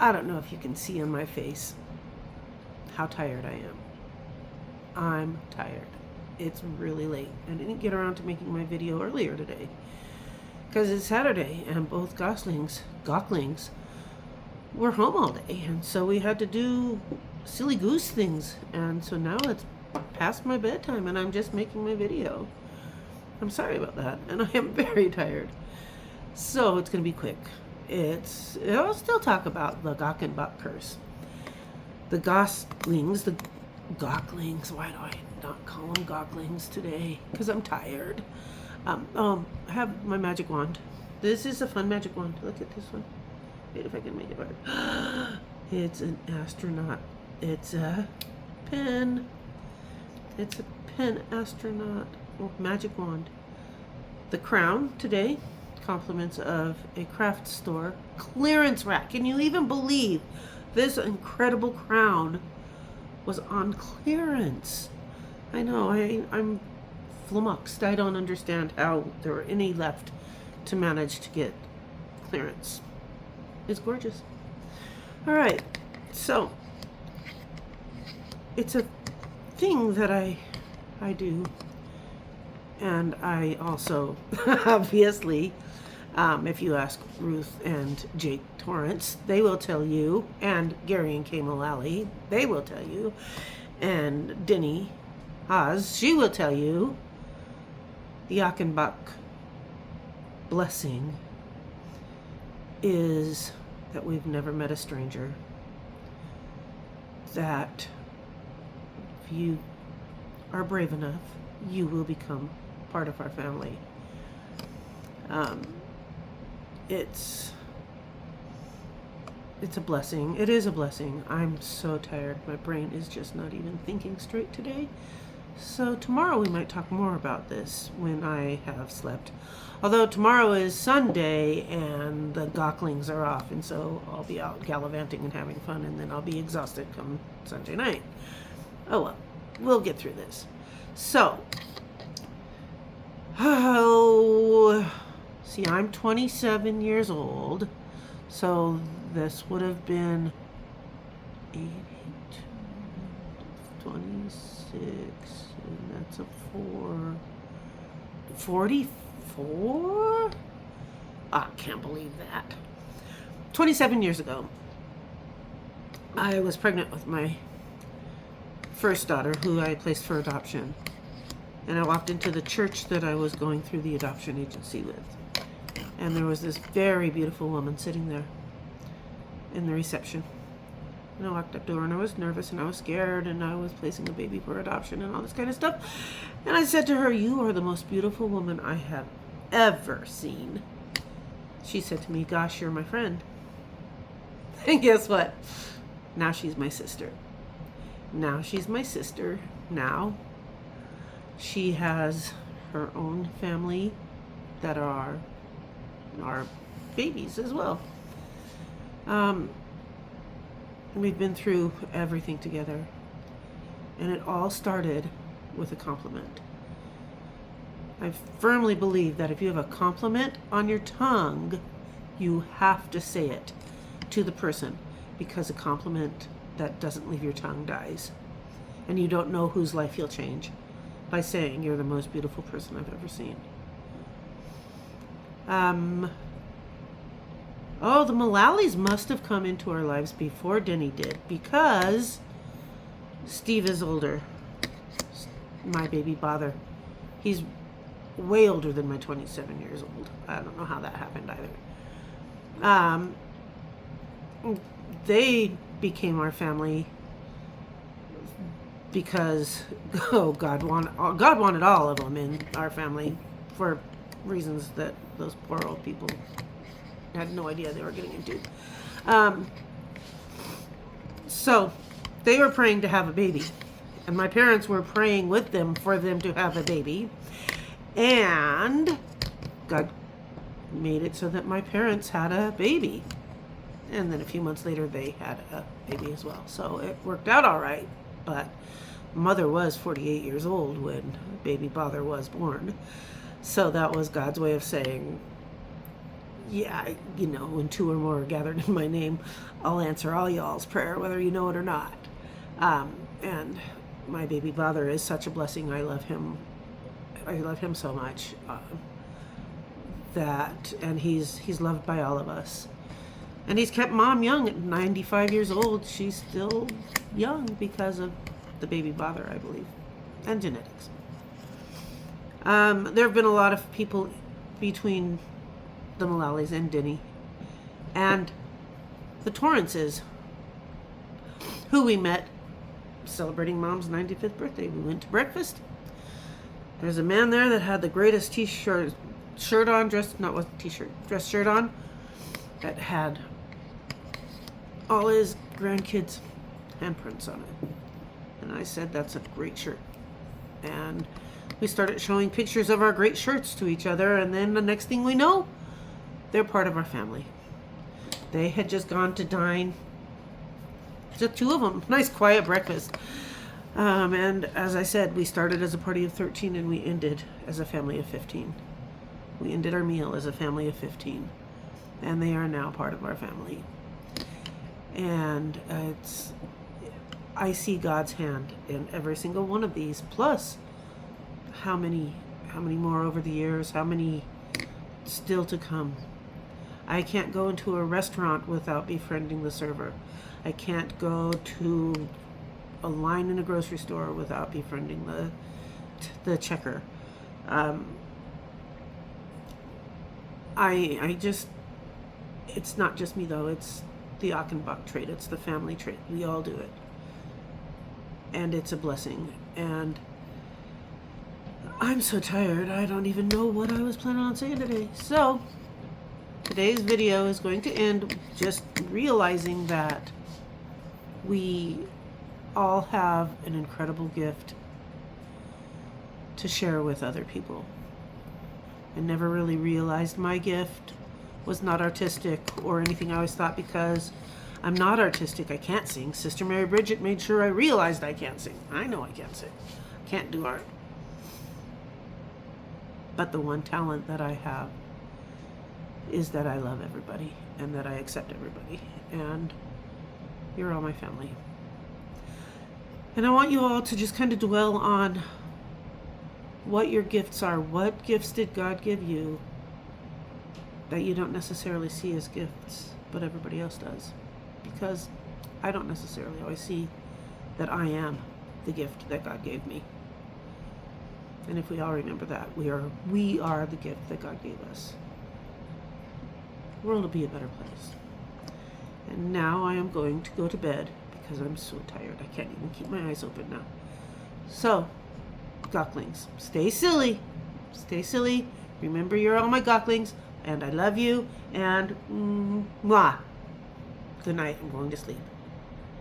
I don't know if you can see on my face how tired I am. I'm tired. It's really late. I didn't get around to making my video earlier today because it's Saturday and both Goslings were home all day, and so we had to do silly goose things, and so now it's past my bedtime and I'm just making my video. I'm sorry about that, and I am very tired. So it's going to be quick. I'll still talk about the Gockenbach curse. The Goslings, why do I not call them Goklings today? Because I'm tired. I have my magic wand. This is a fun magic wand. Look at this one. Wait if I can make it right. It's an astronaut. It's a pen. It's a pen astronaut magic wand. The crown today, compliments of a craft store clearance rack. Can you even believe this incredible crown was on clearance? I know, I'm flummoxed. I don't understand how there were any left to manage to get clearance. It's gorgeous. All right, so it's a thing that I do, and I also obviously, if you ask Ruth and Jake Torrance, they will tell you, and Gary and Kay Mullally, they will tell you, and Denny Haas, she will tell you, the Achenbach blessing is that we've never met a stranger, that if you are brave enough, you will become part of our family. It's a blessing. It is a blessing. I'm so tired. My brain is just not even thinking straight today. So tomorrow we might talk more about this when I have slept. Although tomorrow is Sunday and the Gocklings are off, and so I'll be out gallivanting and having fun, and then I'll be exhausted come Sunday night. Oh well, we'll get through this. So, see, I'm 27 years old, so this would have been 82, 26, and that's a 44? I can't believe that. 27 years ago, I was pregnant with my first daughter, who I placed for adoption. And I walked into the church that I was going through the adoption agency with. And there was this very beautiful woman sitting there in the reception. And I walked up to her, and I was nervous, and I was scared, and I was placing a baby for adoption and all this kind of stuff. And I said to her, "You are the most beautiful woman I have ever seen." She said to me, "Gosh, you're my friend." And guess what? Now she's my sister. Now she's my sister. Now she has her own family that are our babies as well. We've been through everything together, and it all started with a compliment. I firmly believe that if you have a compliment on your tongue, you have to say it to the person, because a compliment that doesn't leave your tongue dies, and you don't know whose life you'll change by saying you're the most beautiful person I've ever seen. The Mullalys must have come into our lives before Denny did, because Steve is older. My baby father. He's way older than my 27 years old. I don't know how that happened either. They became our family because God wanted all of them in our family for reasons that those poor old people had no idea they were getting into. So they were praying to have a baby, and my parents were praying with them for them to have a baby, and God made it so that my parents had a baby, and then a few months later they had a baby as well. So it worked out all right, but mother was 48 years old when baby father was born. So that was God's way of saying, yeah, when two or more are gathered in my name, I'll answer all y'all's prayer, whether you know it or not. And my baby father is such a blessing. I love him. I love him so much. And he's loved by all of us. And he's kept Mom young at 95 years old. She's still young because of the baby father, I believe, and genetics. There have been a lot of people between the Mulallys and Denny and the Torrances, who we met celebrating Mom's 95th birthday. We went to breakfast. There's a man there that had the greatest dress shirt on, that had all his grandkids' handprints on it. And I said, that's a great shirt. And we started showing pictures of our great shirts to each other, and then the next thing we know, they're part of our family. They had just gone to dine, just two of them, nice quiet breakfast. And as I said, we started as a party of 13 and we ended as a family of 15. We ended our meal as a family of 15, and they are now part of our family. And I see God's hand in every single one of these, plus how many more over the years, how many still to come. I can't go into a restaurant without befriending the server. I can't go to a line in a grocery store without befriending the checker. It's not just me though, it's the Achenbach trait, it's the family trait. We all do it. And it's a blessing. And I'm so tired, I don't even know what I was planning on saying today. So, today's video is going to end just realizing that we all have an incredible gift to share with other people. I never really realized my gift was not artistic or anything. I always thought because I'm not artistic, I can't sing. Sister Mary Bridget made sure I realized I can't sing. I know I can't sing. I can't do art. But the one talent that I have is that I love everybody and that I accept everybody. And you're all my family. And I want you all to just kind of dwell on what your gifts are. What gifts did God give you that you don't necessarily see as gifts, but everybody else does? Because I don't necessarily always see that I am the gift that God gave me. And if we all remember that, we are the gift that God gave us. The world will be a better place. And now I am going to go to bed because I'm so tired. I can't even keep my eyes open now. So, Gocklings, stay silly. Stay silly. Remember, you're all my Gocklings, and I love you. And mwah. Good night. I'm going to sleep.